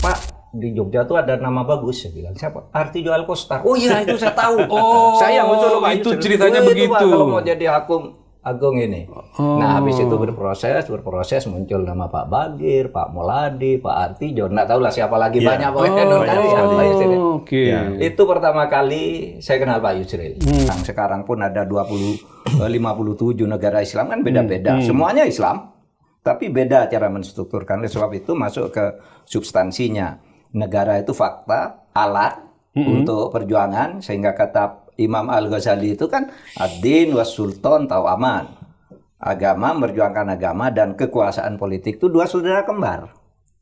Pak, di Jogja tuh ada nama bagus. Saya bilang, siapa? Artijo Alkostar. Oh iya, itu saya tahu. Oh, saya muncul Pak itu Yusril. ceritanya Itu, begitu. Pak, kalau mau jadi agung ini. Nah, habis itu berproses muncul nama Pak Bagir, Pak Moladi, Pak Artijo. Nggak tahu lah siapa lagi, banyak pokoknya. Pak Yusril. Oke. Ya, itu pertama kali saya kenal Pak Yusril. Sekarang pun ada 57 negara Islam, kan beda-beda. Semuanya Islam, tapi beda cara menstrukturkan. Oleh sebab itu masuk ke substansinya. Negara itu fakta, alat untuk perjuangan, sehingga kata Imam Al-Ghazali itu kan ad-din was sultan tau aman. Agama, memperjuangkan agama, dan kekuasaan politik itu dua saudara kembar.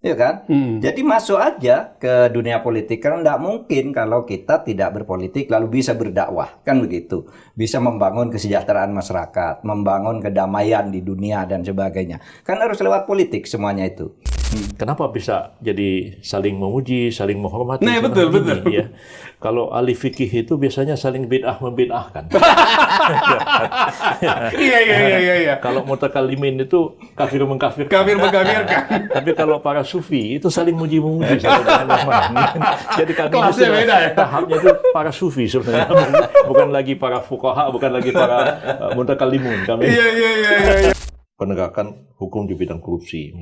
Ya kan? Jadi masuk aja ke dunia politik, karena tidak mungkin kalau kita tidak berpolitik lalu bisa berdakwah, kan begitu. Bisa membangun kesejahteraan masyarakat, membangun kedamaian di dunia dan sebagainya. Kan harus lewat politik semuanya itu. Kenapa bisa jadi saling memuji, saling menghormati? Nah, betul. Ya. Kalau ahli fikih itu biasanya saling bid'ah membid'ahkan. Iya. Kalau mutakallimin itu kafir mengkafirkan. Tapi kalau para sufi itu saling muji-memuji satu dengan yang lain. Jadi kami kelasnya beda ya. Tahapnya itu para sufi sebenarnya, bukan lagi para fuqaha, bukan lagi para mutakallimun. Kami penegakan hukum di bidang korupsi.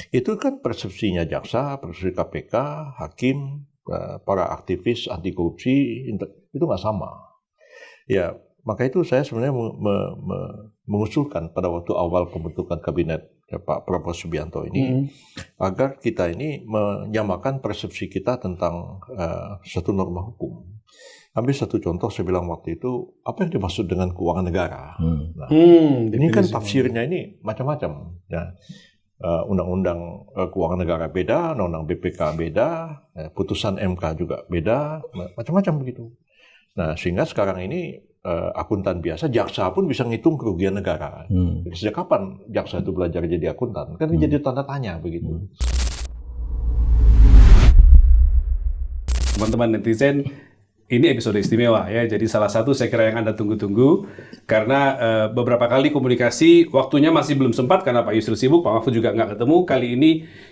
Itu kan persepsinya jaksa, persepsi KPK, hakim, para aktivis anti korupsi itu nggak sama. Ya, maka itu saya sebenarnya mengusulkan pada waktu awal pembentukan kabinet Pak Prabowo Subianto ini agar kita ini menyamakan persepsi kita tentang satu norma hukum. Ambil satu contoh, saya bilang waktu itu, apa yang dimaksud dengan keuangan negara? Nah, ini kan tafsirnya ini macam-macam. Ya. Undang-undang keuangan negara beda, undang-undang BPK beda, putusan MK juga beda, macam-macam begitu. Nah, sehingga sekarang ini akuntan biasa, jaksa pun bisa ngitung kerugian negara. Jadi sejak kapan jaksa itu belajar jadi akuntan? Kan jadi tanda tanya begitu. Teman-teman netizen, ini episode istimewa ya. Jadi salah satu saya kira yang Anda tunggu-tunggu, karena beberapa kali komunikasi waktunya masih belum sempat karena Pak Yusril sibuk, Pak Mahfud juga nggak ketemu. Kali ini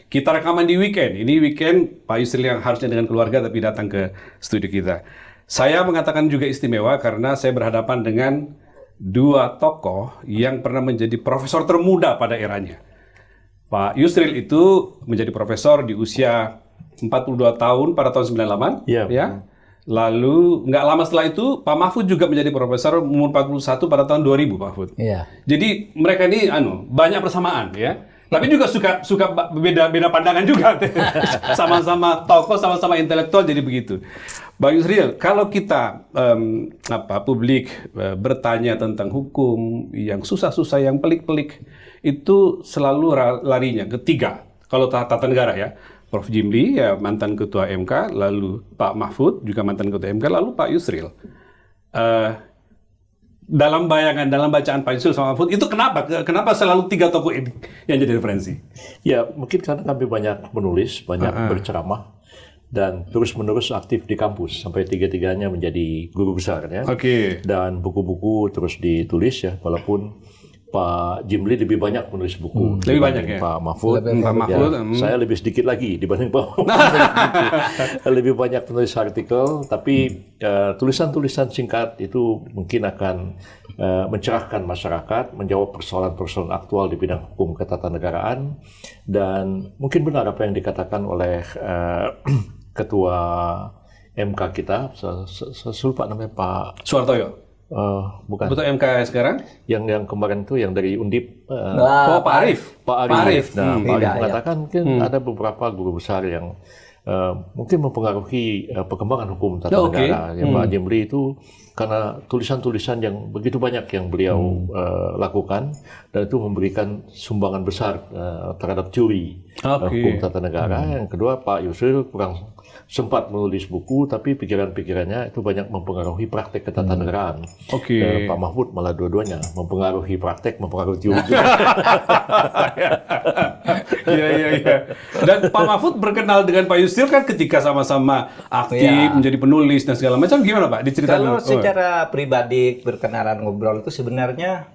kita rekaman di weekend. Ini weekend Pak Yusril yang harusnya dengan keluarga tapi datang ke studio kita. Saya mengatakan juga istimewa karena saya berhadapan dengan dua tokoh yang pernah menjadi profesor termuda pada eranya. Pak Yusril itu menjadi profesor di usia 42 tahun pada tahun 98, ya. Lalu nggak lama setelah itu Pak Mahfud juga menjadi profesor umur 41 pada tahun 2000, Pak Mahfud. Iya. Jadi mereka ini banyak persamaan ya. Tapi juga suka beda pandangan juga. Sama-sama tokoh, sama-sama intelektual, jadi begitu. Bang Yusril, kalau kita publik bertanya tentang hukum yang susah-susah, yang pelik-pelik, itu selalu larinya ketiga. Kalau tata negara ya, Prof. Jimli, ya mantan ketua MK, lalu Pak Mahfud, juga mantan ketua MK, lalu Pak Yusril. Dalam bayangan, dalam bacaan Pak Yusril sama Mahfud, itu kenapa selalu tiga tokoh ini yang jadi referensi? Ya, mungkin karena kami banyak menulis, banyak berceramah, dan terus-menerus aktif di kampus, sampai tiga-tiganya menjadi guru besar. Ya. Dan buku-buku terus ditulis, ya, walaupun Pak Jimli lebih banyak menulis buku lebih banyak ya? Pak Mahfud. Saya lebih sedikit lagi dibanding Pak Mahfud. Lebih banyak menulis artikel, tapi tulisan-tulisan singkat itu mungkin akan mencerahkan masyarakat, menjawab persoalan-persoalan aktual di bidang hukum ketatanegaraan, dan mungkin benar apa yang dikatakan oleh Ketua MK kita, saya lupa namanya Pak Suhartoyo. Bukan. Betul MK sekarang? Yang kemarin itu yang dari Undip. Pak Arif. Pak Arif. Nah, Pak Arif mengatakan mungkin ada beberapa guru besar yang mungkin mempengaruhi perkembangan hukum tata negara. Yang Pak Jimli itu karena tulisan-tulisan yang begitu banyak yang beliau lakukan, dan itu memberikan sumbangan besar terhadap teori hukum tata negara. Yang kedua, Pak Yusril kurang sempat menulis buku, tapi pikiran-pikirannya itu banyak mempengaruhi praktek ketatanegaraan. Pak Mahfud malah dua-duanya mempengaruhi praktek, mempengaruhi teori. Iya. Dan Pak Mahfud berkenal dengan Pak Yusril kan ketika sama-sama aktif, menjadi penulis dan segala macam. Gimana Pak? Diceritakan. Kalau secara pribadi berkenalan ngobrol itu sebenarnya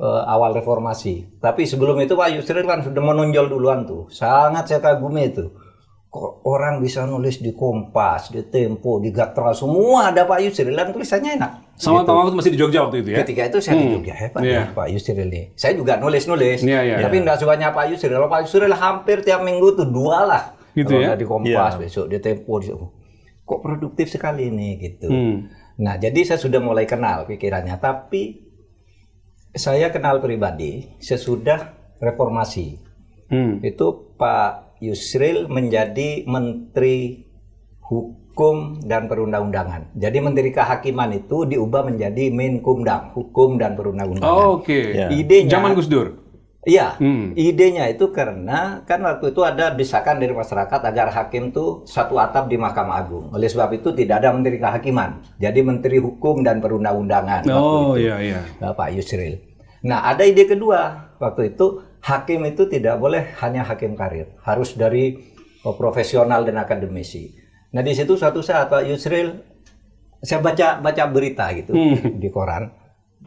awal reformasi. Tapi sebelum itu Pak Yusril kan sudah menonjol duluan tuh. Sangat saya kagumi itu. kok orang bisa nulis di Kompas, di Tempo, di Gatra, semua ada Pak Yusril dan tulisannya enak. Sama Pak Mahfud masih di Jogja waktu itu ya? Ketika itu saya di Jogja, hebat ya Pak Yusril ini. Saya juga nulis-nulis, tapi nggak sebanyak Pak Yusril. Kalau Pak Yusril hampir tiap minggu tuh 2 lah. Gitu kalau ya? di Kompas, besok di Tempo, kok produktif sekali ini gitu. Nah, jadi saya sudah mulai kenal pikirannya, tapi saya kenal pribadi sesudah reformasi. Itu Pak Yusril menjadi Menteri Hukum dan Perundang-undangan. Jadi Menteri Kehakiman itu diubah menjadi Menkumdam, Hukum dan Perundang-undangan. Oh, oke. Idenya Zaman Gus Dur. Iya, idenya itu karena kan waktu itu ada desakan dari masyarakat agar hakim tuh satu atap di Mahkamah Agung. Oleh sebab itu tidak ada Menteri Kehakiman, jadi Menteri Hukum dan Perundang-undangan. Oh iya. Pak Yusril. Nah, ada ide kedua waktu itu, hakim itu tidak boleh hanya hakim karir, harus dari profesional dan akademisi. Nah, di situ suatu saat Pak Yusril, saya baca berita gitu di koran,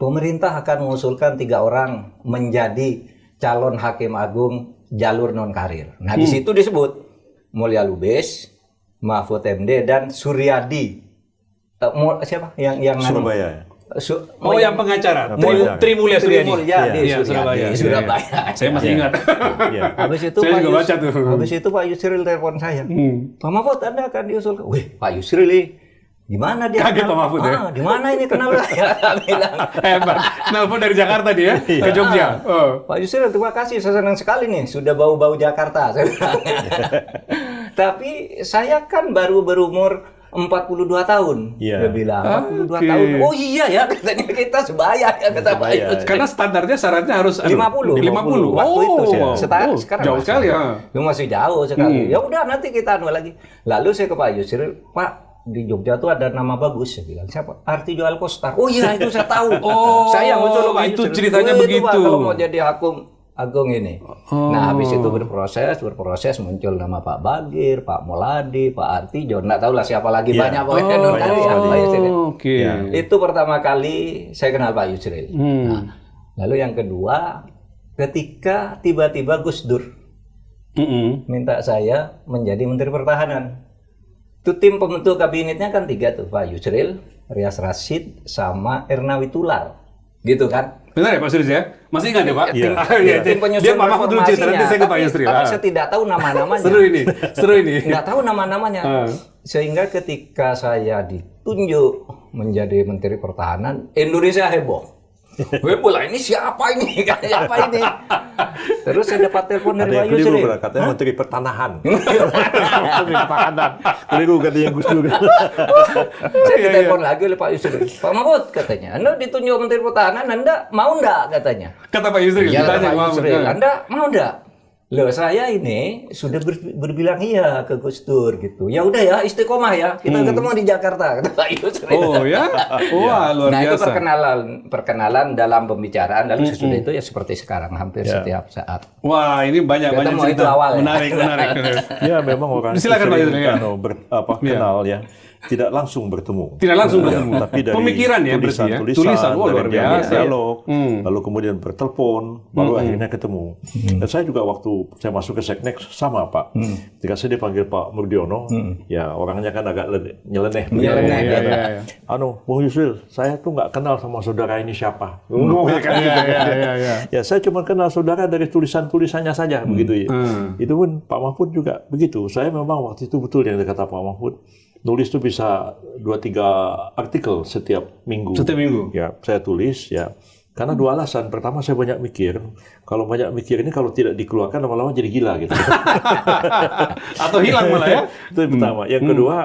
pemerintah akan mengusulkan 3 orang menjadi calon hakim agung jalur non karir. Nah, di situ disebut Mulya Lubis, Mahfud MD dan Suryadi. Siapa? Yang Surabaya. Yang pengacara. Trimulya Suryadi. Surabaya. Saya masih ingat. Habis itu saya juga baca tuh. Habis itu Pak Yusril telepon saya. Pak Mahfud, Anda akan diusulkan. Wih, Pak Yusril nih. Gimana dia? Kaget Pak Mahfud ya? Di mana ini kenal saya? Bilang. Hebat. Nelpon dari Jakarta dia ke Jogja. Pak Yusril, terima kasih. Saya senang sekali nih. Sudah bau-bau Jakarta. Saya bilang. Tapi saya kan baru berumur 42 tahun. Dia bilang 42 tahun. Oh iya ya, katanya kita sebaya ya, kata Pak Yusril. Karena standarnya syaratnya harus 50. Waktu itu sekarang jauh sekali ya. Masih jauh sekali. Ya udah, nanti kita anu lagi. Lalu saya ke Pak Yusril, Pak, di Jogja tuh ada nama bagus, saya bilang. Siapa? Artijo Alkostar. Oh iya, itu saya tahu. Saya muncul Pak itu Yusril. ceritanya begitu. Pak, kalau mau jadi hakim agung ini. Nah, habis itu berproses muncul nama Pak Bagir, Pak Moladi, Pak Artijo. Nggak tahu lah siapa lagi, banyak pokoknya Pak Yusril. Itu pertama kali saya kenal Pak Yusril. Nah, lalu yang kedua, ketika tiba-tiba Gus Dur minta saya menjadi Menteri Pertahanan. Itu tim pembentuk kabinetnya kan 3 tuh, Pak Yusril, Rias Rasyid, sama Erna Witular, gitu kan? Benar ya Pak Yusril ya? Masih ingat ya Pak? Tim penyusun reformasinya. Nanti saya ke Pak Yusril. Tapi saya tidak tahu nama-namanya. Seru ini. Nggak tahu nama-namanya. Sehingga ketika saya ditunjuk menjadi Menteri Pertahanan, Indonesia heboh. Heboh lah, ini siapa ini? Siapa ini? Terus saya dapat telepon dari Pak Yusril. Katanya Menteri Pertanahan. Menteri Pertahanan. Keliru katanya Gus Dur. Saya ditelepon lagi oleh Pak Yusril. Pak Mahfud, katanya, Anda ditunjuk Menteri Pertahanan, Anda mau enggak, katanya. Kata Pak Yusril. Iya, Pak Yusril. Anda mau enggak? Loh, saya ini sudah berbilang iya ke Gus Dur gitu. Ya udah ya, istiqomah ya. Kita ketemu di Jakarta, kata Pak Yusril. Oh ya? Wah, luar nah, biasa. Itu perkenalan dalam pembicaraan. Lalu sesudah itu ya seperti sekarang, hampir setiap saat. Wah, ini banyak cerita. Itu awal, menarik. Ya, memang orang silakan Pak Yusril. kenal ya. Tidak langsung bertemu. Tapi dari pemikiran ya, tulisan luar biasa. Dialog, lalu kemudian bertelepon, baru akhirnya ketemu. Dan saya juga waktu saya masuk ke Seknek sama Pak. Ketika saya dipanggil Pak Murdiono, ya orangnya kan agak nyeleneh. Bung Yusril, saya tuh nggak kenal sama saudara ini siapa. Ya, saya cuma kenal saudara dari tulisan-tulisannya saja, begitu ya. Itu pun Pak Mahfud juga begitu. Saya memang waktu itu betul yang kata Pak Mahfud. Nulis itu bisa 2-3 artikel setiap minggu. Ya, saya tulis ya. Karena 2 alasan. Pertama, saya banyak mikir. Kalau banyak mikir ini kalau tidak dikeluarkan lama-lama jadi gila gitu. Atau hilang malah ya. Itu yang pertama. Yang kedua,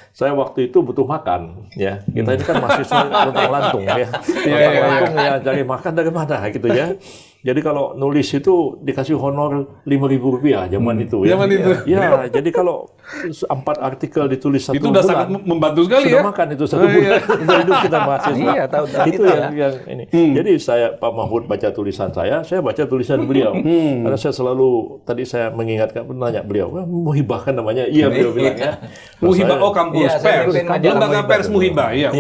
saya waktu itu butuh makan ya. Kita ini kan mahasiswa lontang lantung ya. Lantung ya, cari makan dari mana gitu ya. Jadi kalau nulis itu dikasih honor Rp5.000 zaman itu ya. Ya, jadi kalau 4 artikel ditulis 1 bulan. Itu udah sangat membantu sekali sudah ya. makan itu 1 bulan. Untuk hidup kita mahasiswa. Iya, tahu itu yang ini. Jadi Pak Mahfud baca tulisan saya baca tulisan beliau. Karena saya selalu, tadi saya mengingatkan, menanya beliau, Muhibah kan namanya? Iya, beliau bilang ya. Muhibah, kampus pers. Lembaga pers Muhibah, iya.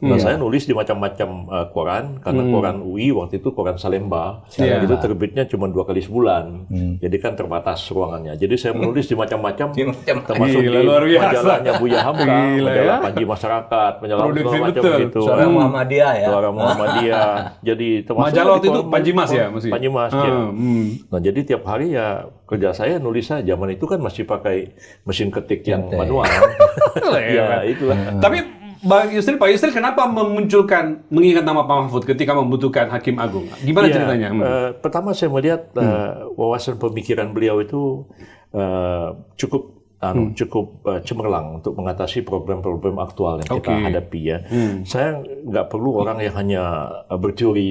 Nah, saya nulis di macam-macam koran, karena koran UI waktu itu koran Salemba, itu terbitnya cuma 2 kali sebulan. Jadi kan terbatas ruangannya. Jadi saya menulis di macam-macam, termasuk di majalahnya Buya Hamka, majalah Panji Masyarakat, majalah segala macam gitu. Suara Muhammadiyah ya. Suara Muhammadiyah. Jadi termasuk Majalah waktu itu Panji Mas ya, masih. Panji Mas. Ya. Nah, jadi tiap hari ya kerja saya nulis saja. Zaman itu kan masih pakai mesin ketik yang manual. Ya, itulah. Tapi Pak Yusril kenapa mengingat nama Pak Mahfud ketika membutuhkan Hakim Agung? Gimana ceritanya? Pertama saya melihat wawasan pemikiran beliau itu cukup cemerlang untuk mengatasi problem-problem aktual yang kita hadapi ya. Saya nggak perlu orang yang hanya berteori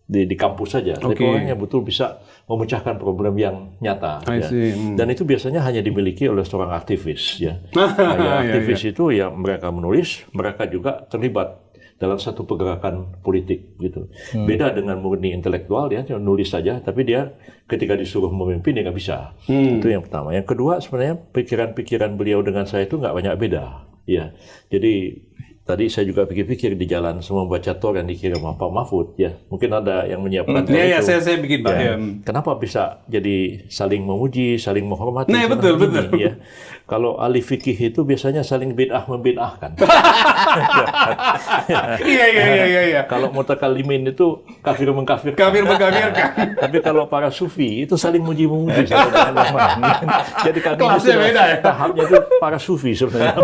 di kampus saja, tapi orang yang betul bisa memecahkan problem yang nyata. Ya. Dan itu biasanya hanya dimiliki oleh seorang aktivis. Ya. Aktivis itu ya mereka menulis, mereka juga terlibat dalam satu pergerakan politik gitu. Beda dengan murni intelektual, dia nulis saja, tapi dia ketika disuruh memimpin dia nggak bisa. Itu yang pertama. Yang kedua sebenarnya pikiran-pikiran beliau dengan saya itu nggak banyak beda. Ya, jadi tadi saya juga pikir-pikir di jalan semua baca tor yang dikirim Pak Mahfud ya. Mungkin ada yang menyiapkan itu. Saya bikin Pak. Ya. Kenapa bisa jadi saling memuji, saling menghormati? Nah, betul. Ya. Kalau ahli fikih itu biasanya saling bid'ah membid'ahkan. Iya. Kalau mutakallimin itu kafir mengkafirkan. Tapi kalau para sufi itu saling muji-memuji. Jadi kami kelasnya beda ya. Tahapnya itu para sufi sebenarnya.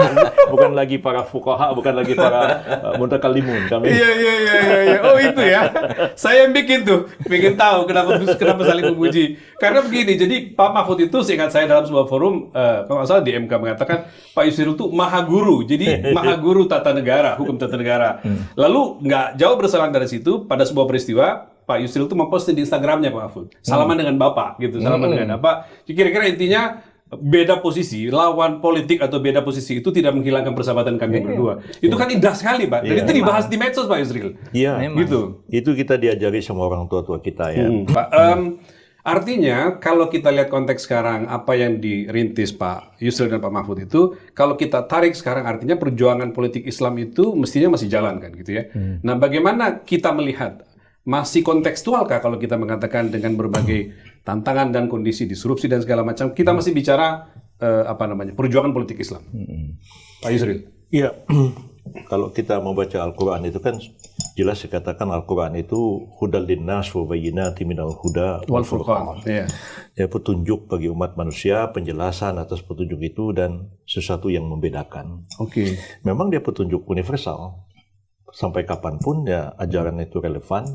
Bukan lagi para fuqaha, bukan lagi para mutakallimun kami. Iya. Oh itu ya. Saya yang bikin tahu kenapa saling memuji. Karena begini, jadi Pak Mahfud itu seingat saya dalam sebuah forum, kalau nggak salah di MK mengatakan Pak Yusril itu maha guru. Jadi maha guru tata negara, hukum tata negara. Lalu nggak jauh berselang dari situ, pada sebuah peristiwa Pak Yusril itu memposting di Instagramnya Pak Mahfud, salaman dengan Bapak gitu, salaman dengan Bapak. Kira-kira intinya beda posisi, lawan politik atau beda posisi itu tidak menghilangkan persahabatan kami berdua. Itu kan indah sekali, Pak. Dan itu dibahas di medsos, Pak Yusril. Iya, gitu. Itu kita diajari sama orang tua-tua kita ya. Pak, artinya kalau kita lihat konteks sekarang apa yang dirintis Pak Yusril dan Pak Mahfud itu, kalau kita tarik sekarang artinya perjuangan politik Islam itu mestinya masih jalan kan gitu ya. Nah, bagaimana kita melihat masih kontekstualkah kalau kita mengatakan dengan berbagai tantangan dan kondisi disrupsi dan segala macam, kita masih bicara perjuangan politik Islam. Pak Yusril. Iya. Kalau kita membaca Al-Quran itu kan jelas dikatakan Al-Quran itu hudal linnas wa bayyinatin minal huda wal furqan. Ya, petunjuk bagi umat manusia, penjelasan atas petunjuk itu dan sesuatu yang membedakan. Memang dia petunjuk universal. Sampai kapanpun ya ajaran itu relevan.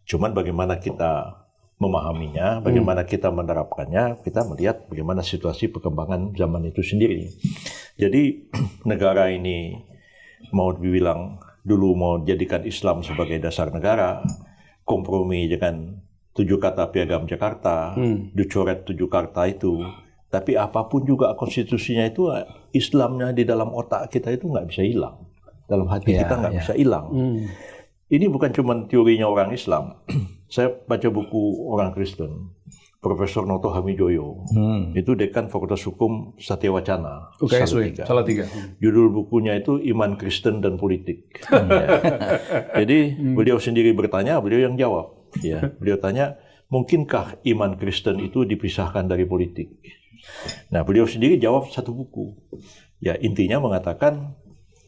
Cuman bagaimana kita memahaminya, bagaimana kita menerapkannya, kita melihat bagaimana situasi perkembangan zaman itu sendiri. Jadi negara ini mau dibilang dulu mau jadikan Islam sebagai dasar negara, kompromi dengan 7 kata piagam Jakarta, dicoret 7 kata itu, tapi apapun juga konstitusinya itu Islamnya di dalam otak kita itu nggak bisa hilang, dalam hati kita nggak bisa hilang. Ini bukan cuma teorinya orang Islam. Saya baca buku orang Kristen, Profesor Noto Hamijoyo, itu dekan Fakultas Hukum Satya Wacana, Salatiga. Judul bukunya itu Iman Kristen dan Politik. Jadi beliau sendiri bertanya, beliau yang jawab. Ya, beliau tanya, mungkinkah iman Kristen itu dipisahkan dari politik? Nah, beliau sendiri jawab satu buku. Ya, intinya mengatakan,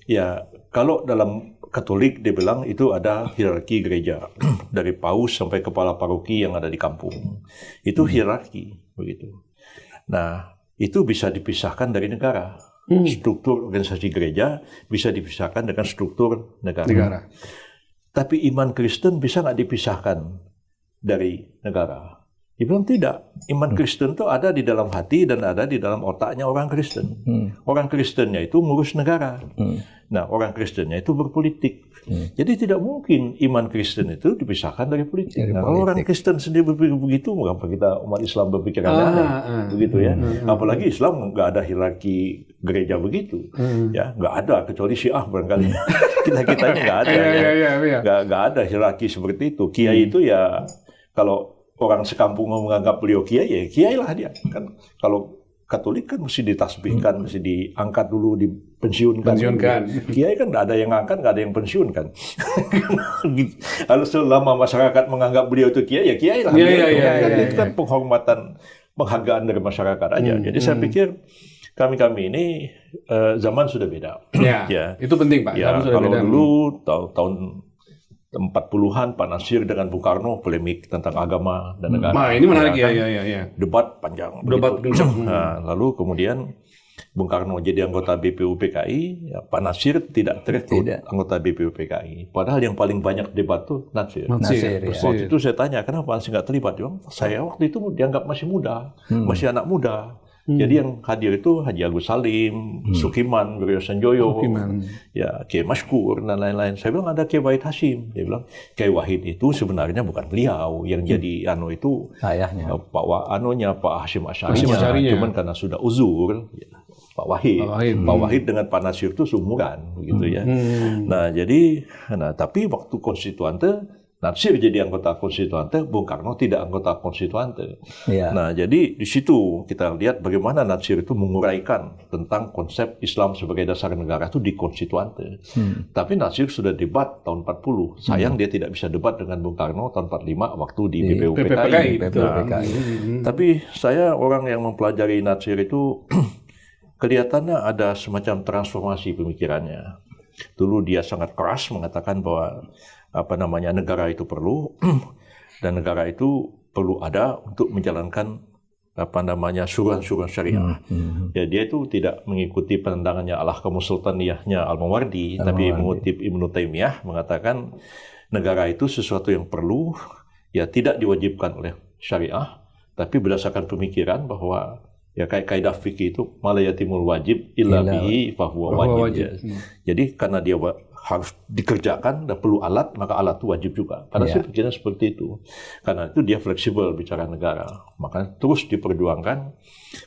ya kalau dalam Katolik dia bilang itu ada hierarki gereja dari paus sampai kepala paroki yang ada di kampung. Itu hierarki begitu. Nah, itu bisa dipisahkan dari negara. Struktur organisasi gereja bisa dipisahkan dengan struktur negara. Tapi iman Kristen bisa nggak dipisahkan dari negara? Dia bilang tidak. Iman Kristen itu ada di dalam hati dan ada di dalam otaknya orang Kristen. Orang Kristennya itu ngurus negara. Nah, orang Kristennya itu berpolitik. Jadi tidak mungkin iman Kristen itu dipisahkan dari politik. Nah, kalau orang Kristen sendiri berpikir begitu, mengapa kita umat Islam berpikir aneh? Begitu ya. Apalagi Islam nggak ada hierarki gereja begitu. Ya, nggak ada kecuali Syiah barangkali. Kita-kitanya nggak ada. Nggak ada hierarki seperti itu. Kiai itu ya kalau orang sekampung menganggap beliau kiai, ya kiai lah dia. Kan kalau Katolik kan mesti ditasbihkan, mesti diangkat dulu, dipensiunkan. Pensiunkan. Kiai kan nggak ada yang angkat, nggak ada yang pensiunkan. Kalau selama masyarakat menganggap beliau itu kiai, ya kiai lah. Itu kan penghormatan, penghargaan dari masyarakat aja. Jadi saya pikir kami ini zaman sudah beda. Ya, itu penting Pak. Ya, Sudah kalau beda. dulu tahun 40-an Pak Nasir dengan Bung Karno polemik tentang agama dan negara. Nah, ini menarik kan? ya. Debat panjang. Debat begitu. Nah, lalu kemudian Bung Karno jadi anggota BPUPKI, ya, Pak Nasir tidak terekrut anggota BPUPKI. Padahal yang paling banyak debat tuh Nasir. Nasir, ya. Waktu itu saya tanya, kenapa Nasir nggak terlibat? Dia bilang, saya waktu itu dianggap masih muda, masih anak muda. Jadi yang hadir itu Haji Agus Salim, Sukiman, Wiryo Sanjoyo, ya Kiai Mashkur dan lain-lain. Saya bilang ada Kiai Wahid Hashim. Dia bilang Kiai Wahid itu sebenarnya bukan beliau yang jadi itu ayahnya. Pak Hashim Asy'arinya. Cuman karena sudah uzur, ya, Pak Wahid dengan Pak Nasir itu seumuran, begitu ya. Nah jadi, tapi waktu konstituante Nasir jadi anggota konstituante, Bung Karno tidak anggota konstituante. Ya. Nah, jadi di situ kita lihat bagaimana Nasir itu menguraikan tentang konsep Islam sebagai dasar negara itu di konstituante. Tapi Nasir sudah debat tahun 40. Sayang dia tidak bisa debat dengan Bung Karno tahun 45 waktu di BPUPKI. Tapi saya orang yang mempelajari Nasir itu kelihatannya ada semacam transformasi pemikirannya. Dulu dia sangat keras mengatakan bahwa negara itu perlu dan negara itu perlu ada untuk menjalankan suruhan-suruhan syariah. Ya, dia itu tidak mengikuti pandangannya al-ahkamu sultaniyahnya Al-Mawardi, tapi mengutip Ibnu Taimiyah mengatakan negara itu sesuatu yang perlu, ya tidak diwajibkan oleh syariah, tapi berdasarkan pemikiran bahwa ya kayak kaidah fikih itu malayatimul wajib illa bihi fahuwa wajib. Jadi karena dia harus dikerjakan dan perlu alat, maka alat itu wajib juga. Karena saya pikirnya seperti itu. Karena itu dia fleksibel bicara negara. Maka terus diperjuangkan.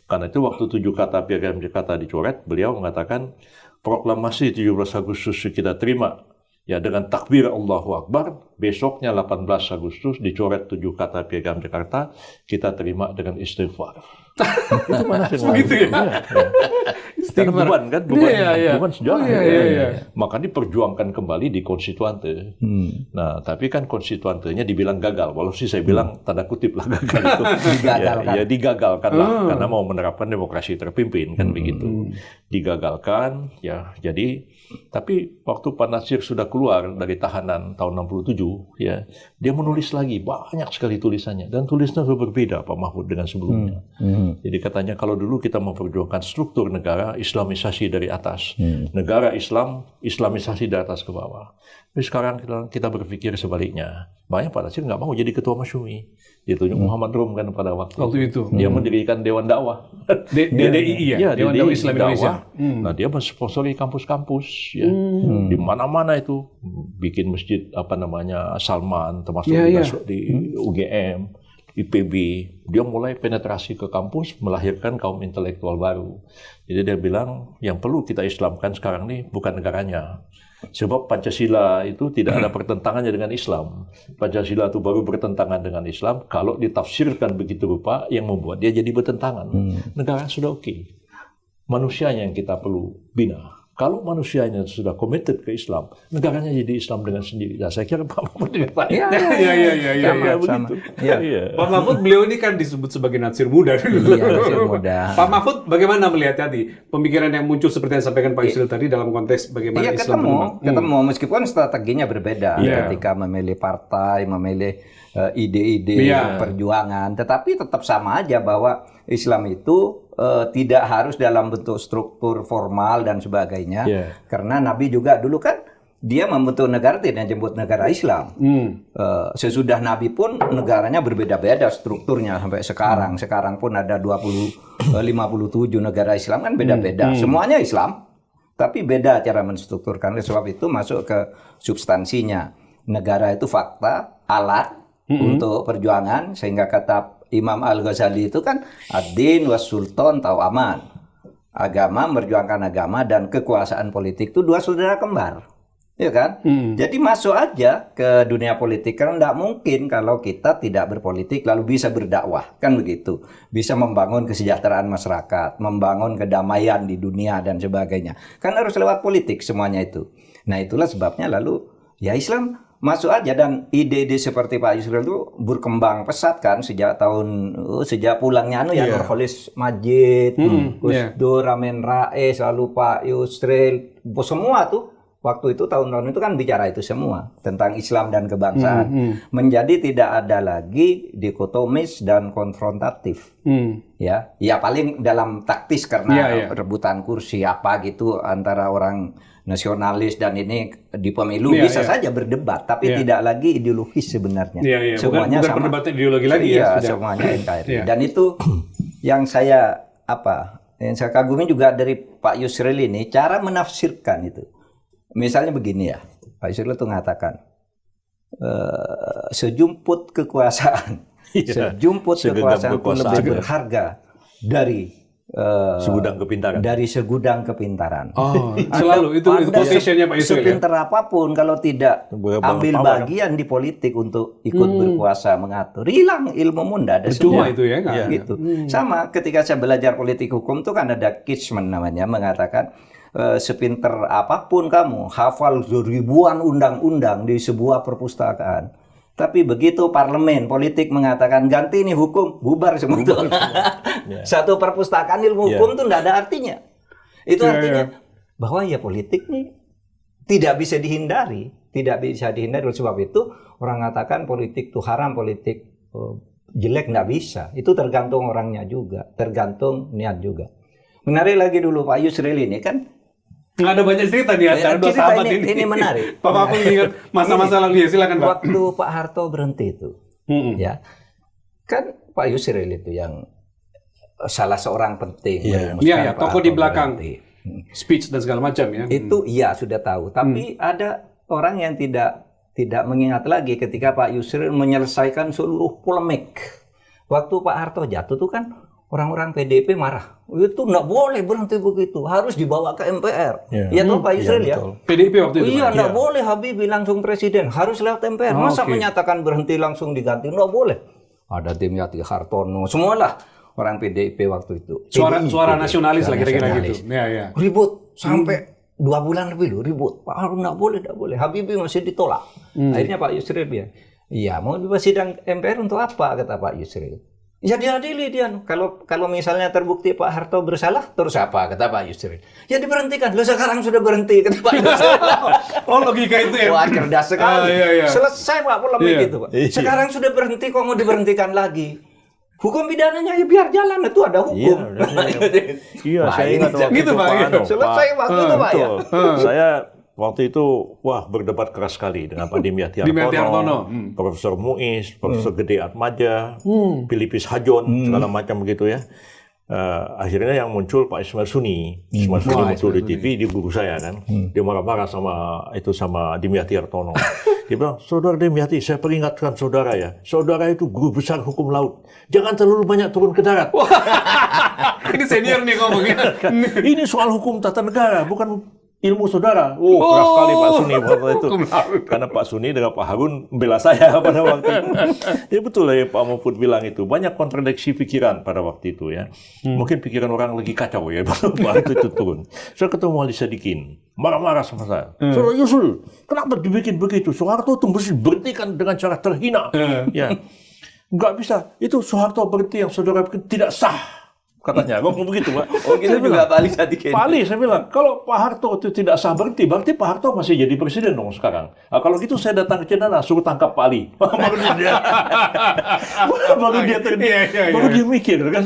Karena itu waktu 7 kata Piagam Jakarta dicoret, beliau mengatakan proklamasi 17 Agustus kita terima ya dengan takbir Allahu Akbar. Besoknya 18 Agustus dicoret 7 kata Piagam Jakarta, kita terima dengan istighfar. Itu mana sih? Begitu ya. Karena beban sejarah. Iya. Maka diperjuangkan kembali di konstituante. Nah, tapi kan konstituantenya dibilang gagal. Walau sih saya bilang tanda kutip lah gagal itu. Digagalkan lah karena mau menerapkan demokrasi terpimpin kan begitu. Digagalkan ya. Jadi tapi waktu Pak Nasir sudah keluar dari tahanan tahun 67 ya, dia menulis lagi banyak sekali tulisannya dan tulisnya berbeda Pak Mahfud dengan sebelumnya. Jadi katanya kalau dulu kita memperjuangkan struktur negara, Islamisasi dari atas. Negara Islam, Islamisasi dari atas ke bawah. Tapi sekarang kita berpikir sebaliknya. Banyak Pak Nasir nggak mau jadi ketua masyumi. Ditunjuk Muhammad Rum kan pada waktu itu. Dia mendirikan Dewan Dakwah. DDI ya? Dewan Dakwah Islam Indonesia. Nah, dia mensponsori kampus-kampus ya. Di mana-mana itu. Bikin masjid Salman, termasuk di UGM. IPB, dia mulai penetrasi ke kampus, melahirkan kaum intelektual baru. Jadi dia bilang, yang perlu kita Islamkan sekarang ini bukan negaranya. Sebab Pancasila itu tidak ada pertentangannya dengan Islam. Pancasila itu baru bertentangan dengan Islam kalau ditafsirkan begitu rupa yang membuat dia jadi bertentangan. Negara sudah oke. Manusianya yang kita perlu bina. Kalau manusianya sudah committed ke Islam, negaranya jadi Islam dengan sendiri. Nah, saya kira Pak Mahfud juga Pak. Iya. Sama. Pak Mahfud, beliau ini kan disebut sebagai Nasir muda dulu. Iya, Nasir muda. Pak Mahfud, bagaimana melihat tadi pemikiran yang muncul seperti yang disampaikan Pak Yusril tadi dalam konteks bagaimana Islam ketemu meskipun strateginya berbeda ketika memilih partai, memilih ide-ide perjuangan, tetapi tetap sama aja bahwa Islam itu tidak harus dalam bentuk struktur formal dan sebagainya. Karena Nabi juga dulu kan dia membentuk negara tidak jemput negara Islam. Sesudah Nabi pun negaranya berbeda-beda strukturnya sampai sekarang. Sekarang pun ada 57 negara Islam kan beda-beda. Semuanya Islam, tapi beda cara menstrukturkan. Oleh sebab itu masuk ke substansinya. Negara itu fakta, alat untuk perjuangan, sehingga kata Imam Al-Ghazali itu kan ad-din was sultan tau aman. Agama, merjuangkan agama, dan kekuasaan politik itu dua saudara kembar. Ya kan? Jadi masuk aja ke dunia politik karena tidak mungkin kalau kita tidak berpolitik lalu bisa berdakwah, kan begitu. Bisa membangun kesejahteraan masyarakat, membangun kedamaian di dunia dan sebagainya. Kan harus lewat politik semuanya itu. Nah, itulah sebabnya lalu ya Islam masuk aja, dan ide-ide seperti Pak Yusril itu berkembang pesat kan sejak pulangnya Nurholis Majid, Gus Dur, Amin Rais, lalu Pak Yusril, semua tuh waktu itu tahun-tahun itu kan bicara itu semua tentang Islam dan kebangsaan. Menjadi tidak ada lagi dikotomis dan konfrontatif. Ya paling dalam taktis karena rebutan kursi apa gitu antara orang nasionalis dan ini di pemilu bisa saja berdebat, tapi tidak lagi ideologis sebenarnya. bukan Semuanya sama. perdebatan ideologi lagi ya. Semuanya NKRI. Dan itu yang saya kagumi juga dari Pak Yusril ini, cara menafsirkan itu. Misalnya begini ya, Pak Yusril itu mengatakan sejumput kekuasaan itu lebih berharga dari segudang kepintaran. Selalu itu quotation-nya Pak Yusril. Sepintar apapun kalau tidak ambil bagian di politik untuk ikut berkuasa mengatur, hilang ilmu tidak ada semua itu ya. Gitu. Sama ketika saya belajar politik hukum itu kan ada Kitschman namanya mengatakan sepinter apapun kamu hafal ribuan undang-undang di sebuah perpustakaan. Tapi begitu parlemen politik mengatakan ganti ini hukum, bubar semua itu. Satu perpustakaan ilmu hukum itu tidak ada artinya. Itu artinya bahwa ya politik ini tidak bisa dihindari. Oleh sebab itu orang mengatakan politik itu haram, politik jelek, tidak bisa. Itu tergantung orangnya juga, tergantung niat juga. Menarik lagi dulu Pak Yusril ini kan. Nggak ada banyak cerita di antara dua sahabat ini. Ini menarik. Pak Mahfud ingat masa-masa lalu ya, silakan Pak. Waktu Pak Harto berhenti itu, ya kan Pak Yusril itu yang salah seorang penting. Iya, tokoh di belakang speech dan segala macam ya. Itu iya sudah tahu. Tapi ada orang yang tidak mengingat lagi ketika Pak Yusril menyelesaikan seluruh polemik. Waktu Pak Harto jatuh tuh kan orang-orang PDIP marah. Itu nggak boleh berhenti begitu, harus dibawa ke MPR. Ya toh Pak Yusril ya. PDIP waktu itu. Iya, nggak boleh Habibie langsung presiden, harus lewat MPR. Masa menyatakan berhenti langsung diganti, nggak boleh. Ada Dimyati Hartono, semualah orang PDIP waktu itu. Suara nasionalis lah kira-kira gitu. Ya. Ribut sampai 2 bulan lebih ribut. Pak Harun nggak boleh. Habibie masih ditolak. Akhirnya Pak Yusril ya, iya mau di sidang MPR untuk apa, kata Pak Yusril. Ya diadili dia. Kalau misalnya terbukti Pak Harto bersalah, terus apa, kata Pak Yusril? Ya diberhentikan. Loh sekarang sudah berhenti, kata Pak Yusril. Logika itu ya. Wah, cerdas sekali. Iya. Selesai Pak polemik itu Pak. Sekarang sudah berhenti, kok mau diberhentikan lagi? Hukum pidananya ya biar jalan, itu ada hukum. Iya, saya ingat waktu gitu, itu Pak. Selesai waktu itu Pak ya. Saya waktu itu berdebat keras sekali dengan Pak Dimyati Hartono, Profesor Muiz, Profesor Gede Atmaja, Filipis Hajon, segala macam begitu ya. Akhirnya yang muncul Pak Ismail Suni. Ismail Suni muncul di TV, di guru saya kan. Dia marah-marah sama Dimyati Hartono. Dia bilang, Saudara Dimyati, saya peringatkan saudara ya. Saudara itu guru besar hukum laut. Jangan terlalu banyak turun ke darat. Ini senior nih ngomongnya. Ini soal hukum tata negara, bukan ilmu saudara. Keras sekali Pak Suni waktu itu. Karena Pak Suni dengan Pak Harun membela saya pada waktu itu. Ya betul lah ya Pak Mahfud bilang itu. Banyak kontradiksi pikiran pada waktu itu ya. Mungkin pikiran orang lagi kacau ya waktu itu turun. Saya ketemu Ali Sadikin. Marah-marah sama saya. Saudara Yusril, kenapa dibikin begitu? Soeharto itu mesti berhentikan dengan cara terhina. Ya. Nggak bisa. Itu Soeharto berhenti yang saudara bikin tidak sah. Katanya, ngomong begitu Pak. Gitu juga Pak Ali Sadikin. Pak Ali, saya bilang, kalau Pak Harto itu tidak sah berhenti Pak Harto masih jadi presiden dong sekarang. Nah, kalau gitu saya datang ke Cendana, suruh tangkap Pak Ali. Baru dia baru dia mikir kan.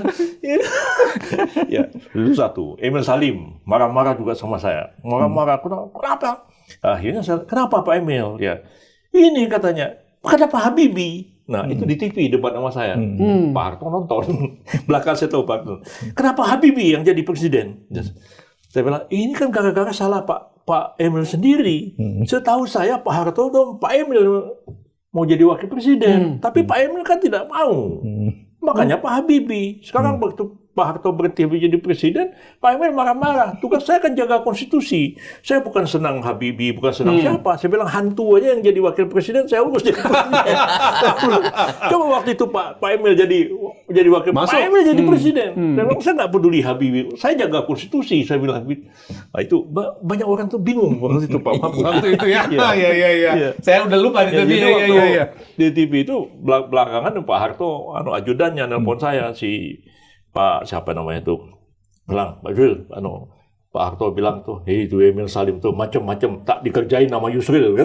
Ya, itu satu. Emil Salim marah-marah juga sama saya. Marah-marah, kenapa? Akhirnya saya, kenapa Pak Emil? Ya, ini katanya, kenapa Habibie? Nah, itu di TV debat sama saya. Pak Harto nonton. Belakang saya tahu Pak Harto. Kenapa Habibie yang jadi presiden? Saya bilang, ini kan gara-gara salah Pak Emil sendiri. Setahu saya Pak Harto dan Pak Emil mau jadi wakil presiden. Tapi Pak Emil kan tidak mau. Makanya Pak Habibie. Sekarang waktu Pak Harto berhenti menjadi presiden, Pak Emil marah-marah. Tugas saya kan jaga konstitusi. Saya bukan senang Habibie, bukan senang siapa. Saya bilang hantu aja yang jadi wakil presiden, saya urus jadi presiden. Coba waktu itu Pak Emil jadi wakil, Masuk. Pak Emil jadi presiden. Saya bilang, saya nggak peduli Habibie, saya jaga konstitusi. Saya bilang, nah, itu banyak orang tuh bingung waktu itu Pak Mahfud. Waktu itu ya. Iya. Iya. Saya udah lupa di TV. Jadi waktu Iya. di TV itu belakangan Pak Harto, ajudannya nelpon saya, si Pak siapa namanya itu, bilang, Pak Yusril, Pak Harto bilang tuh, hei itu Emil Salim tuh macam-macam tak dikerjain nama Yusril.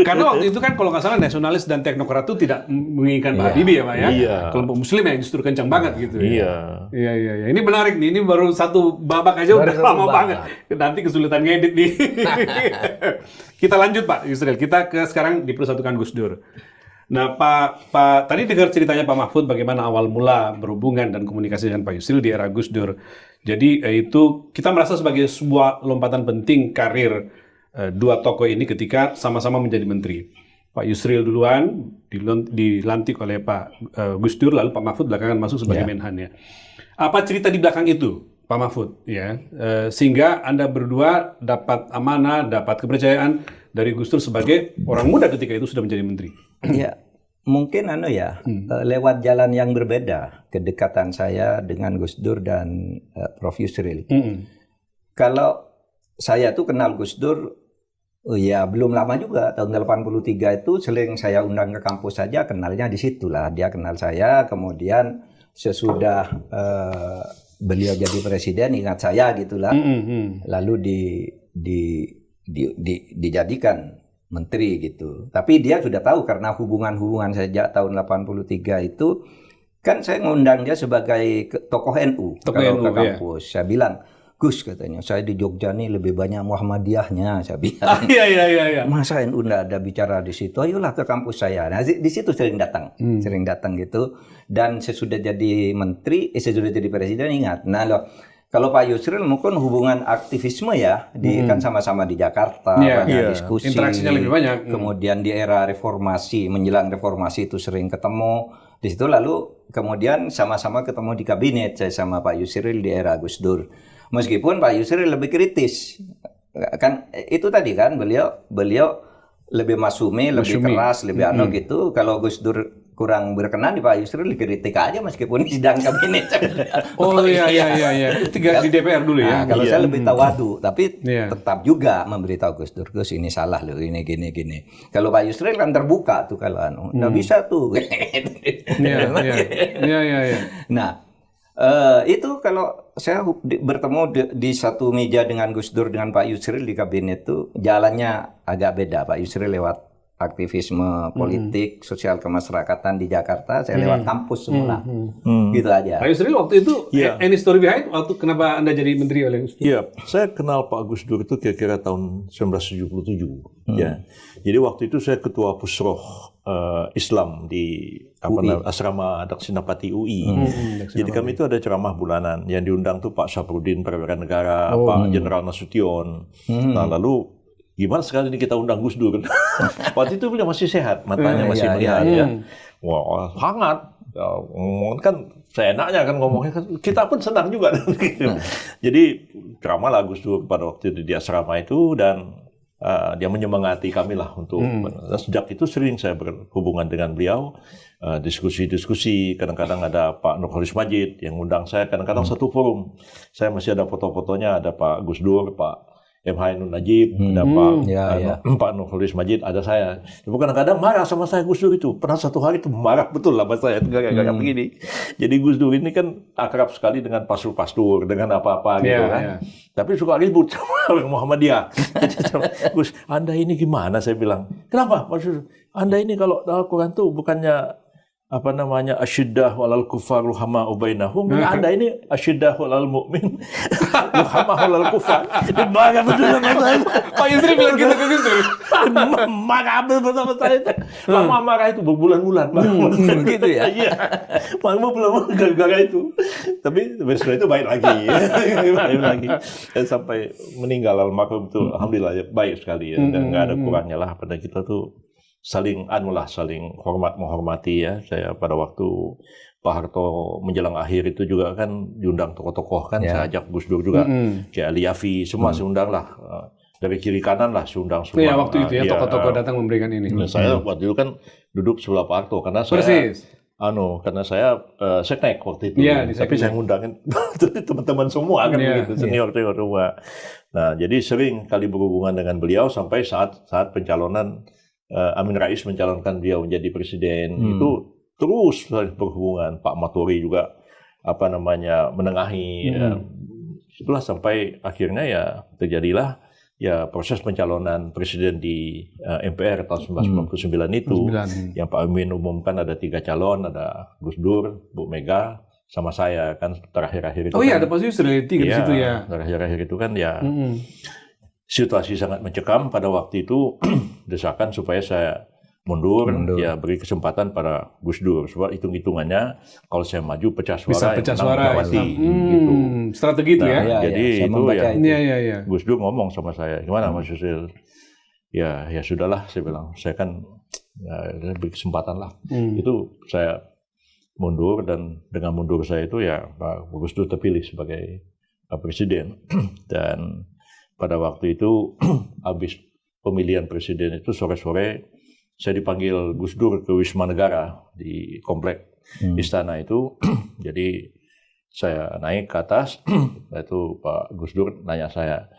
Karena waktu itu kan kalau nggak salah nasionalis dan teknokrat itu tidak menginginkan Pak Habibie ya Pak ya. Iya. Kelompok Muslim yang justru kencang banget gitu ya. Iya. Iya. Ini menarik nih. Ini baru satu babak aja udah lama banget. Nanti kesulitan ngedit nih. Kita lanjut Pak Yusril. Kita sekarang dipersatukan Gus Dur. Nah, Pak tadi dengar ceritanya Pak Mahfud bagaimana awal mula berhubungan dan komunikasi dengan Pak Yusril di era Gus Dur. Jadi itu kita merasa sebagai sebuah lompatan penting karir dua tokoh ini ketika sama-sama menjadi menteri. Pak Yusril duluan dilantik oleh Pak Gus Dur, lalu Pak Mahfud belakangan masuk sebagai Menhan ya. Apa cerita di belakang itu, Pak Mahfud? Ya, sehingga Anda berdua dapat amanah, dapat kepercayaan dari Gus Dur sebagai orang muda ketika itu sudah menjadi menteri. Ya, mungkin lewat jalan yang berbeda kedekatan saya dengan Gus Dur dan Prof Yusril. Kalau saya tuh kenal Gus Dur, ya belum lama juga, tahun 83 itu sering saya undang ke kampus saja, kenalnya di situlah. Dia kenal saya, kemudian sesudah beliau jadi presiden ingat saya gitulah, lalu dijadikan menteri gitu. Tapi dia sudah tahu karena hubungan sejak tahun 83 itu kan saya ngundang dia sebagai tokoh NU kalau ke kampus. Saya bilang, Gus katanya, saya di Jogja nih lebih banyak Muhammadiyahnya, saya bilang. Iya. Masa NU nggak ada bicara di situ? Ayolah ke kampus saya. Nah, di situ sering datang gitu. Dan sesudah jadi menteri, sesudah jadi presiden ingat. Nah loh, kalau Pak Yusril mungkin hubungan aktivisme ya, kan sama-sama di Jakarta, banyak diskusi. Interaksinya lebih banyak. Kemudian di era reformasi, menjelang reformasi itu sering ketemu. Di situ lalu kemudian sama-sama ketemu di kabinet saya sama Pak Yusril di era Gus Dur. Meskipun Pak Yusril lebih kritis. Kan itu tadi kan beliau lebih masumi, lebih keras, lebih gitu. Kalau Gus Dur kurang berkenan di Pak Yusril dikritik aja meskipun sidang kabinet. Oh iya. Tiga di DPR dulu ya. Nah, kalau saya lebih tawadu, tapi tetap juga memberitahu Gus Dur, Gus ini salah loh, ini gini. Kalau Pak Yusril kan terbuka tuh kalau nggak bisa tuh. Iya. Nah, itu kalau saya bertemu di satu meja dengan Gus Dur dengan Pak Yusril di kabinet tuh jalannya agak beda. Pak Yusril lewat aktivisme politik, sosial kemasyarakatan di Jakarta, saya lewat kampus semula. Gitu aja. Pak Yusril waktu itu, any story behind waktu kenapa Anda jadi menteri oleh Gus Dur? Iya, saya kenal Pak Gus Dur itu kira-kira tahun 1977. Ya. Jadi waktu itu saya ketua Pusroh Islam di asrama Daksinapati UI. Jadi kami itu ada ceramah bulanan yang diundang tuh Pak Syafruddin Perwira Negara, Pak Jenderal Nasution. Nah lalu gimana sekali ini kita undang Gus Dur? Waktu itu beliau masih sehat, matanya masih melihat ya. Wah, hangat. Kan seenaknya kan ngomongnya, kita pun senang juga. Jadi ceramah Gus Dur pada waktu itu di asrama itu dan dia menyemangati kami lah untuk sejak itu sering saya berhubungan dengan beliau, diskusi-diskusi. Kadang-kadang ada Pak Nurholis Majid yang undang saya, kadang-kadang satu forum. Saya masih ada foto-fotonya, ada Pak Gus Dur, Pak M. Hainun Najib, ada Pak Nurholis Majid, ada saya. Kadang-kadang marah sama saya Gus Dur itu. Pernah satu hari itu marah betul lah sama saya, kayak begini. Jadi Gus Dur ini kan akrab sekali dengan pastor-pastor, dengan apa-apa gitu kan. Tapi suka ribut sama Muhammadiyah. Gus, Anda ini gimana? Saya bilang, kenapa? Maksud Anda ini kalau Al-Quran tuh bukannya asyiddah walal kufar ruhama ubainahum. Anda ini asyiddah walal mu'min ruhama walal kufar. Marah betul sama saya. Pak Yusril bilang gitu ke Gus Dur. Marah betul sama saya. Lama marah itu berbulan-bulan. Gitu ya. Iya. Berbulan-bulan gara-gara itu. Tapi setelah itu baik lagi. Dan sampai meninggal almarhum itu alhamdulillah ya, baik sekali ya. Dan nggak ada kurangnya lah pada kita tuh. Saling hormat menghormati ya. Saya pada waktu Pak Harto menjelang akhir itu juga kan diundang tokoh-tokoh kan, saya ajak Gus Dur juga, kayak Ali Yafi, semua diundang lah. Dari kiri kanan lah diundang semua. Iya, waktu itu ya tokoh-tokoh datang memberikan ini. Saya waktu itu kan duduk sebelah Pak Harto karena saya karena saya seknek waktu itu. Tapi saya ngundangin teman-teman semua kan begitu, senior semua. Nah, jadi sering kali berhubungan dengan beliau sampai saat pencalonan Amin Rais mencalonkan beliau menjadi presiden. Itu terus berhubungan. Pak Matori juga menengahi. Itulah sampai akhirnya ya terjadilah ya proses pencalonan presiden di MPR tahun 1999 itu, yang Pak Amin umumkan ada 3 calon, ada Gus Dur, Bu Mega, sama saya kan terakhir-akhir itu. Oh iya, ada Pak Yusril di situ ya. Terakhir-akhir itu kan ya situasi sangat mencekam pada waktu itu, desakan supaya saya mundur, ya beri kesempatan pada Gus Dur. Sebab hitung-hitungannya kalau saya maju pecah suara, bisa pecah suara gitu. Strategi itu ya. Jadi itu ya. Gus Dur ngomong sama saya, gimana Mas Yusril? Ya sudahlah, saya bilang, saya kan beri kesempatan lah. Itu saya mundur, dan dengan mundur saya itu ya Pak Gus Dur terpilih sebagai presiden. Dan pada waktu itu habis pemilihan presiden itu sore-sore saya dipanggil Gus Dur ke Wisma Negara di komplek istana itu. Jadi saya naik ke atas, itu Pak Gus Dur nanya saya,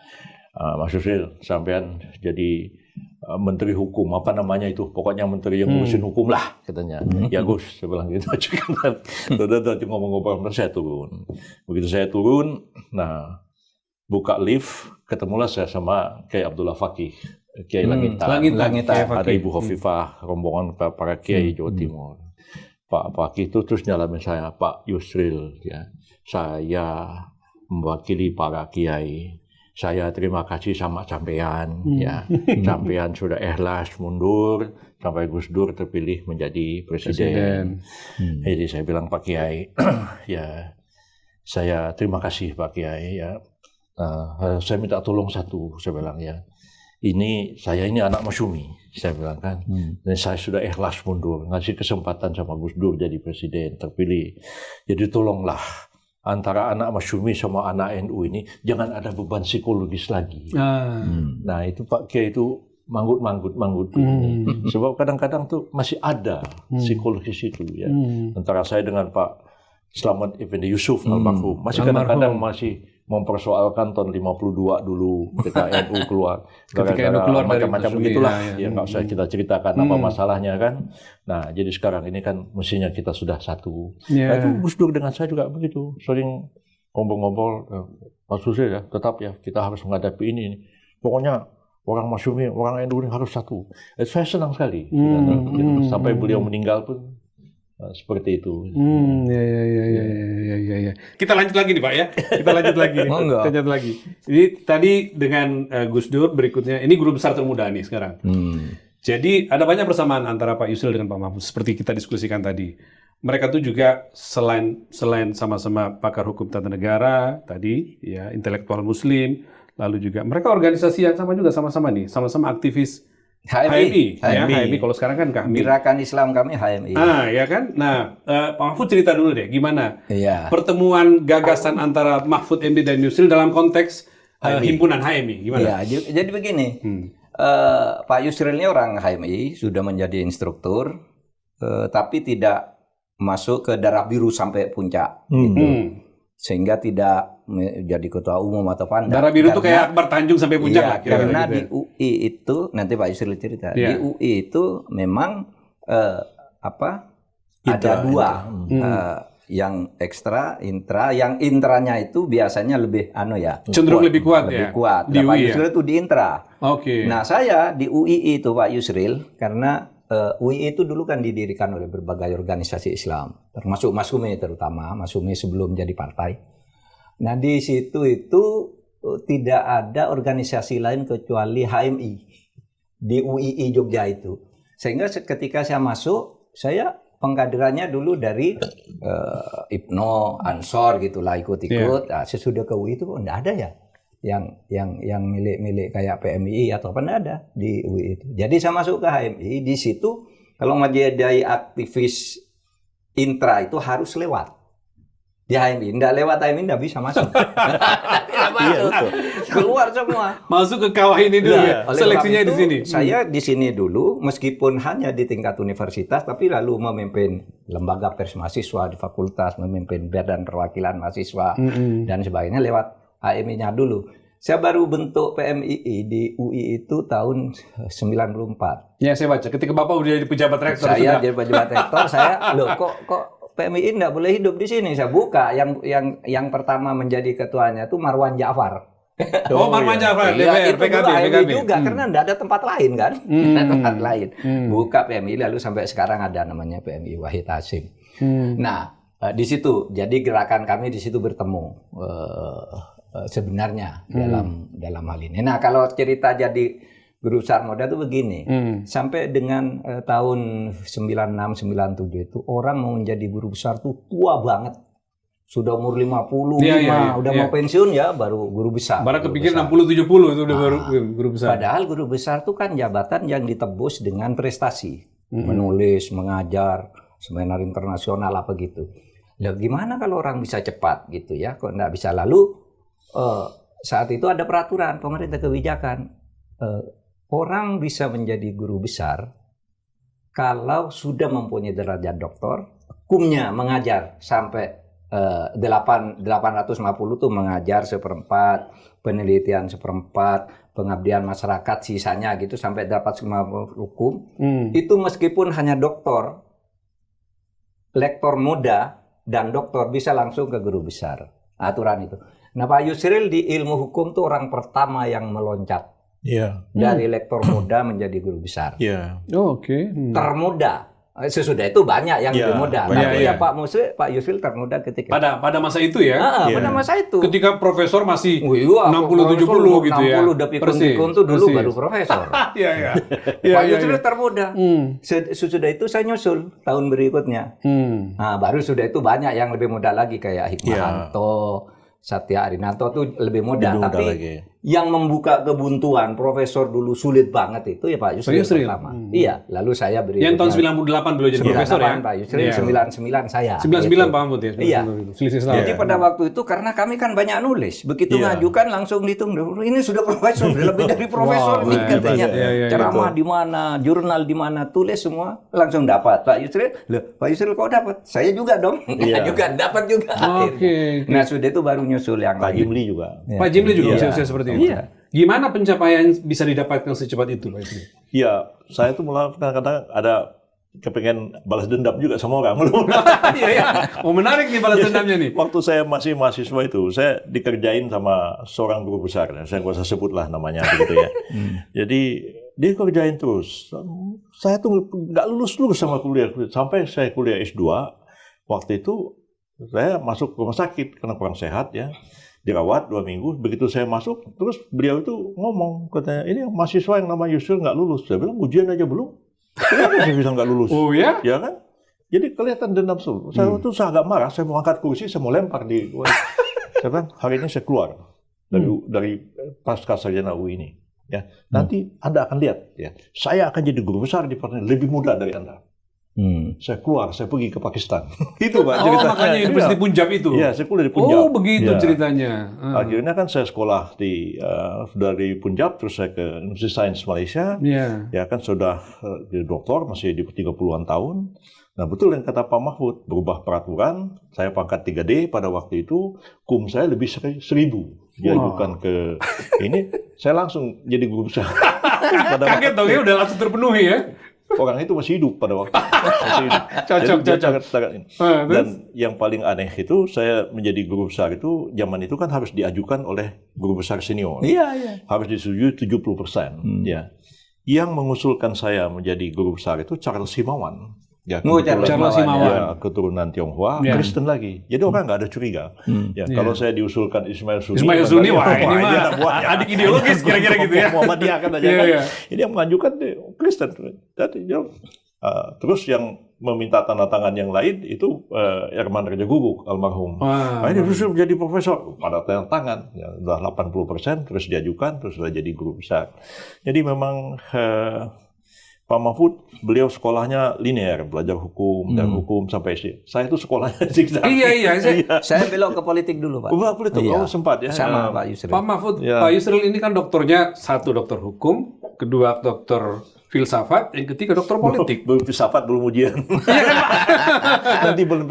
Mas Yusril, sampean jadi menteri hukum, apa namanya itu, pokoknya menteri yang ngurusin hukum lah, katanya. Ya Gus, saya bilang gitu aja kan. Udah ngomong-ngomong, saya turun. Begitu saya turun, nah buka lift, ketemulah saya sama Kiai Abdullah Fakih, Kiai Langitan. Ada Ibu Khofifah, rombongan para Kiai Jawa Timur. Pak Fakih itu terus nyalamin saya, Pak Yusril, ya, saya mewakili para Kiai. Saya terima kasih sama sampean, ya, sampean sudah ikhlas mundur sampai Gus Dur terpilih menjadi presiden. Jadi saya bilang, Pak Kiai, ya saya terima kasih Pak Kiai, ya. Saya minta tolong satu, saya bilang, ya. Saya ini anak Masyumi, saya bilang kan. Dan saya sudah ikhlas mundur, ngasih kesempatan sama Gus Dur jadi presiden, terpilih. Jadi tolonglah, antara anak Masyumi sama anak NU ini jangan ada beban psikologis lagi. Nah itu Pak Kiai itu manggut. Sebab kadang-kadang tuh masih ada psikologis itu, ya. Antara saya dengan Pak Slamet Effendi Yusuf almarhum, masih kadang-kadang masih mempersoalkan tahun 52 dulu ketika NU keluar, gara-gara macam-macam begitulah, ya nggak usah kita ceritakan apa masalahnya kan. Nah jadi sekarang ini kan mestinya kita sudah satu. Nah itu Gus Dur dengan saya juga begitu, sering ngobrol-ngobrol, Mas Yusril ya, tetap ya kita harus menghadapi ini. Pokoknya orang Masyumi, orang NU ini harus satu. Saya senang sekali. Sampai beliau meninggal pun seperti itu. Ya. Kita lanjut lagi nih Pak ya. Kita lanjut lagi. Jadi tadi dengan Gus Dur, berikutnya ini guru besar termuda nih sekarang. Jadi ada banyak persamaan antara Pak Yusril dengan Pak Mahfud seperti kita diskusikan tadi. Mereka tuh juga selain sama-sama pakar hukum tata negara tadi, ya intelektual Muslim, lalu juga mereka organisasi yang sama-sama nih, sama-sama aktivis. HMI. Kalau sekarang kan kami Gerakan Islam kami HMI. Ya kan. Nah, Pak Mahfud cerita dulu deh, gimana pertemuan gagasan antara Mahfud MD dan Yusril dalam konteks himpunan HMI, gimana? Ya, jadi begini, Pak Yusril ini orang HMI, sudah menjadi instruktur, tapi tidak masuk ke darah biru sampai puncak, gitu. Sehingga tidak jadi ketua umum atau pandang. Darah biru itu kayak Akbar Tanjung sampai puncak lah. Karena di UI itu, nanti Pak Yusril cerita, di UI itu memang ada dua, yang ekstra, intra. Yang intranya itu biasanya lebih cenderung lebih kuat. Di Pak Yusril itu di intra. Nah saya di UI itu Pak Yusril, karena UI itu dulu kan didirikan oleh berbagai organisasi Islam, termasuk Masyumi terutama, Masyumi sebelum jadi partai. Nah di situ itu tidak ada organisasi lain kecuali HMI di UII Jogja itu. Sehingga ketika saya masuk, saya pengkaderannya dulu dari Ibnu Ansor gitulah, ikut-ikut. Nah, sesudah ke UI itu enggak ada ya yang milik kayak PMI atau apa, enggak ada di UI itu. Jadi saya masuk ke HMI, di situ kalau menjadi aktivis intra itu harus lewat di HMI. Nggak lewat HMI nggak bisa masuk. Nggak masuk. Keluar semua. Masuk ke kawah ini dulu ya. Oleh Seleksinya sebab di itu, sini. Saya di sini dulu, meskipun hanya di tingkat universitas, tapi lalu memimpin lembaga pers mahasiswa di fakultas, memimpin badan perwakilan mahasiswa, dan sebagainya lewat HMI-nya dulu. Saya baru bentuk PMII di UI itu tahun 94. Ya, saya baca. Ketika Bapak udah jadi pejabat rektor Saya sudah. jadi pejabat rektor, saya loh kok PMII nggak boleh hidup di sini. Saya buka yang pertama menjadi ketuanya itu Marwan Ja'far. Oh, Marwan Ja'far, Iya, DPR, itu PKB, dulu HMI PKB. juga karena nggak ada tempat lain kan, nggak ada tempat lain. Buka PMI lalu sampai sekarang ada namanya PMI Wahid Hasyim. Nah, di situ jadi gerakan kami di situ bertemu sebenarnya dalam hal ini. Nah, kalau cerita jadi guru besar muda itu begini, sampai dengan tahun 96 97 itu orang mau menjadi guru besar tuh tua banget. Sudah umur 55, udah mau pensiun ya baru guru besar. Barang Guru kepikir besar. 60-70 itu udah baru guru besar. Padahal guru besar itu kan jabatan yang ditebus dengan prestasi. Menulis, mengajar, seminar internasional apa gitu. Lah gimana kalau orang bisa cepat gitu ya? Kok nggak bisa? Lalu saat itu ada peraturan pemerintah kebijakan. Orang bisa menjadi guru besar kalau sudah mempunyai derajat doktor, hukumnya mengajar sampai 850 tuh mengajar seperempat, penelitian seperempat, pengabdian masyarakat sisanya gitu sampai 850 hukum. Itu meskipun hanya doktor, lektor muda dan doktor bisa langsung ke guru besar. Aturan itu. Nah, Pak Yusril di ilmu hukum tuh orang pertama yang meloncat dari lektor muda menjadi guru besar. Oh, oke. Termuda. Sesudah itu banyak yang lebih muda. Tapi ya Pak Yusril termuda ketika Pada masa itu ya. pada masa itu. Ketika profesor masih 60-70 gitu ya. 60 udah pikun-pikun tuh dulu baru profesor. Iya. Pak Yusril termuda. Sesudah itu saya nyusul tahun berikutnya. Nah, baru sudah itu banyak yang lebih muda lagi kayak Hikmahanto, Satya Arinanto tuh lebih muda. Tapi yang membuka kebuntuan profesor dulu sulit banget itu ya Pak Yusril pertama. Iya, lalu saya beri. Yang tahun 98 beliau jadi profesor ya. Pak Yusril 99 saya. 99 Pak Mahfud ya. Iya. Selisih setahun. Jadi pada waktu itu karena kami kan banyak nulis, begitu ngajukan langsung dihitung, ini sudah profesor, udah lebih dari profesor nih katanya. Ceramah di mana, jurnal di mana, tulis semua langsung dapat. Pak Yusril, loh Pak Yusril kok dapat? Saya juga dong. Juga dapat juga. Nah sudah itu baru nyusul yang Pak lain. Jimli juga. Pak Jimli juga usia seperti itu. Gimana pencapaian bisa didapatkan secepat itu Pak Jimli? Iya, saya tuh mulai kadang-kadang ada kepengen balas dendam juga sama orang. Iya. Oh, menarik nih balas dendamnya nih. Waktu saya masih mahasiswa itu, saya dikerjain sama seorang guru besar. Saya nggak usah sebutlah namanya begitu ya. Jadi dia kerjain terus. Saya tuh nggak lulus sama kuliah. Sampai saya kuliah S2, waktu itu saya masuk rumah sakit karena kurang sehat ya. Dirawat 2 minggu, begitu saya masuk, terus beliau itu ngomong, katanya, ini mahasiswa yang nama Yusril nggak lulus. Saya bilang, ujian aja belum. Kenapa saya bisa nggak lulus? Oh ya? Ya kan? Jadi kelihatan dendam suruh. Saya tuh agak marah, saya mau angkat kursi, saya mau lempar di... Saya bilang, hari ini saya keluar dari pasca sarjana UI ini. Ya, nanti Anda akan lihat, ya, saya akan jadi guru besar di partai lebih muda dari Anda. Saya keluar, saya pergi ke Pakistan. Itu Pak ceritanya. Makanya universitas di Punjab itu. Iya, saya kuliah di Punjab. Oh, begitu ceritanya. Akhirnya kan saya sekolah dari Punjab, terus saya ke Universitas Sains Malaysia. Ya kan sudah jadi doktor, masih di 30-an tahun. Nah betul yang kata Pak Mahfud, berubah peraturan, saya pangkat 3D pada waktu itu, kum saya lebih 1.000. Diajukan ke ini, saya langsung jadi guru besar. Kaget dong ya, udah langsung terpenuhi ya. Orang itu masih hidup pada waktu itu. Masih hidup. Cocok. Dan yang paling aneh itu, saya menjadi guru besar itu, zaman itu kan harus diajukan oleh guru besar senior. Iya. Harus disetujui 70%. Ya. Yang mengusulkan saya menjadi guru besar itu Charles Himawan. Ya, Charles Himawan. Ya, keturunan Tionghoa, Kristen lagi. Jadi orang nggak ada curiga. Ya, kalau saya diusulkan Ismail Sunni, wah ini mah adik ideologis kira-kira gitu ya. Muhammadiyah kan aja kan. Ini yang mengajukan Kristen. Terus yang meminta tanda tangan yang lain itu Herman Raja Guguk almarhum. Ini harus menjadi profesor. Pada tanda tangan, ya, sudah 80%, terus diajukan, terus sudah jadi guru besar. Jadi memang Pak Mahfud, beliau sekolahnya linear, belajar hukum dan hukum sampai SD. Saya itu sekolahnya zigzag. Iya. Saya belok ke politik dulu, Pak. Politik, Iya. sempat ya. Sama Pak Yusril. Pak Mahfud, Ya. Pak Yusril ini kan doktornya, satu dokter hukum, kedua dokter filsafat, yang ketiga dokter politik. Belum filsafat, belum ujian. Nanti bulan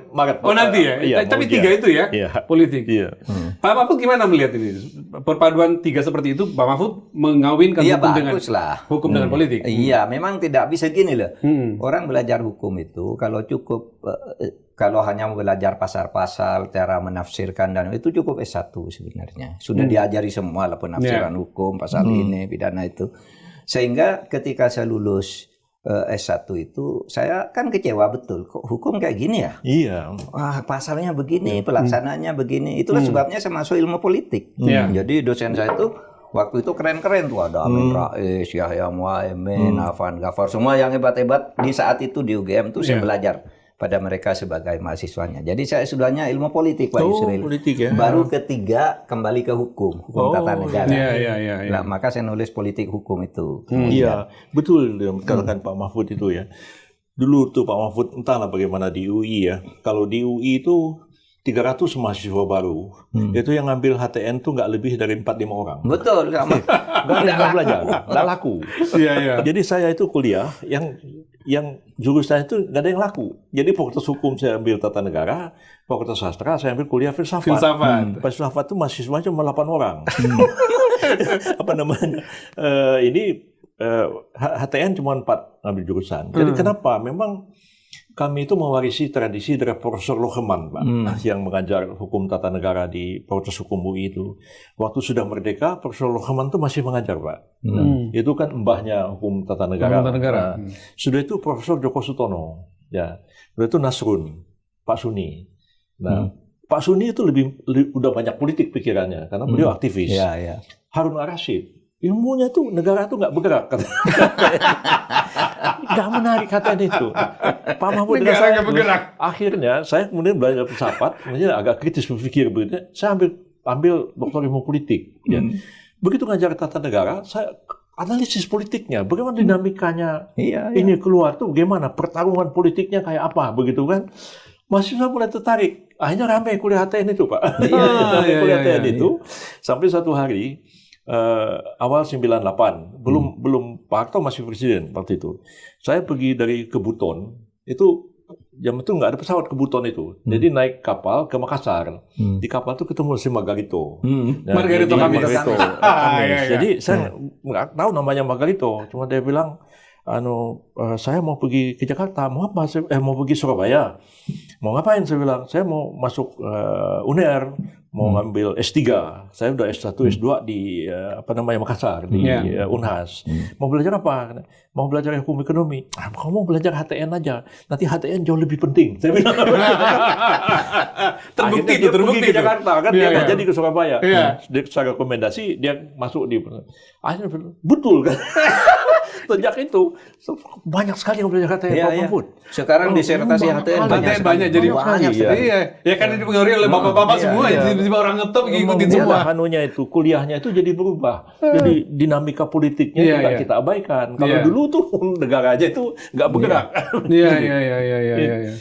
Maret. Oh nanti ya? Iya, Tapi mau tiga ujian. itu ya? Iya. Politik. Iya. Pak Mahfud gimana melihat ini? Perpaduan tiga seperti itu, Pak Mahfud mengawinkan Iya, hukum dengan bagus lah. hukum dengan politik. Iya, memang tidak bisa gini loh. Orang belajar hukum itu kalau cukup kalau hanya belajar pasal-pasal, cara menafsirkan dan itu cukup S1 sebenarnya. Sudah diajari semua lah penafsiran hukum, pasal ini, pidana itu. Sehingga ketika saya lulus S1 itu saya kan kecewa betul. Kok hukum kayak gini ya? Iya. Wah, pasalnya begini, pelaksanaannya begini. Itulah sebabnya saya masuk ilmu politik. Jadi dosen saya itu waktu itu keren-keren tuh, ada Amin Rais, Yahya Muaimin, Afan Ghaffar, semua yang hebat-hebat di saat itu di UGM tuh saya belajar pada mereka sebagai mahasiswanya. Jadi saya sudahnya ilmu politik, Pak Yusril. Politik ya. Baru ketiga kembali ke hukum tata negara. Iya. Nah, maka saya nulis politik hukum itu. Iya, betul yang dikatakan Pak Mahfud itu ya. Dulu tuh Pak Mahfud entahlah bagaimana di UI ya. Kalau di UI itu 300 mahasiswa baru. Itu yang ngambil HTN tuh nggak lebih dari 4-5 orang. Betul, sama. Nggak belajar, nggak laku. Iya. Jadi saya itu kuliah yang jurusan itu nggak ada yang laku. Jadi fakultas hukum saya ambil tata negara, fakultas sastra saya ambil kuliah filsafat. Filsafat itu mahasiswanya cuma 8 orang. Apa namanya? HTN cuma 4 ambil jurusan. Jadi kenapa? Memang kami itu mewarisi tradisi dari Profesor Loheman, Pak, yang mengajar hukum tata negara di Fakultas Hukum UI itu. Waktu sudah merdeka, Profesor Loheman itu masih mengajar, Pak. Itu kan mbahnya hukum tata negara. Nah, sudah itu Profesor Joko Sutono, ya. Sudah itu Nasrun, Pak Suni. Nah, Pak Suni itu udah banyak politik pikirannya karena beliau aktivis. Iya. Harun Ar-Rasyid, ilmunya tuh negara tuh nggak bergerak. Nggak menarik katanya itu. Pak Mahfud negara nggak bergerak. Akhirnya saya kemudian belajar filsafat, kemudian agak kritis berpikir begitu. Saya ambil doktor ilmu politik. Ya. Begitu ngajar tata negara, saya analisis politiknya, bagaimana dinamikanya ini keluar tuh, bagaimana pertarungan politiknya kayak apa, begitu kan? Mahasiswa mulai tertarik. Akhirnya ramai kuliah HTN itu, Pak. Kuliah HTN itu sampai satu hari. Awal 98, belum Pak Harto masih presiden waktu itu. Saya pergi dari ke Buton, itu jam itu nggak ada pesawat ke Buton itu. Jadi naik kapal ke Makassar. Di kapal itu ketemu si Margarito. Margarito Kamis. Jadi saya nggak tahu namanya Margarito, cuma dia bilang, saya mau pergi ke Jakarta, mau apa? Mau pergi Surabaya. Mau ngapain? Saya bilang, saya mau masuk UNER, mau ngambil S3. Saya udah S1, S2 di Makassar, di Unhas. Mau belajar apa? Mau belajar hukum ekonomi. Kamu mau belajar HTN aja. Nanti HTN jauh lebih penting. Saya bilang. Terbukti ke Jakarta kan, dia nggak jadi ke Surabaya. Iya. Secara rekomendasi dia masuk di. Akhirnya betul kan. Sejak itu banyak sekali yang belajar HTN Pak Mahfud. Sekarang disertasi HTN banyak jadi banyak. Iya, kan dipengaruhi oleh bapak-bapak semua. Tiba-tiba orang ngetop ngikutin semua. Anunya itu kuliahnya itu jadi berubah. Jadi dinamika politiknya kita abaikan. Kalau dulu tuh negara aja itu nggak bergerak. Iya.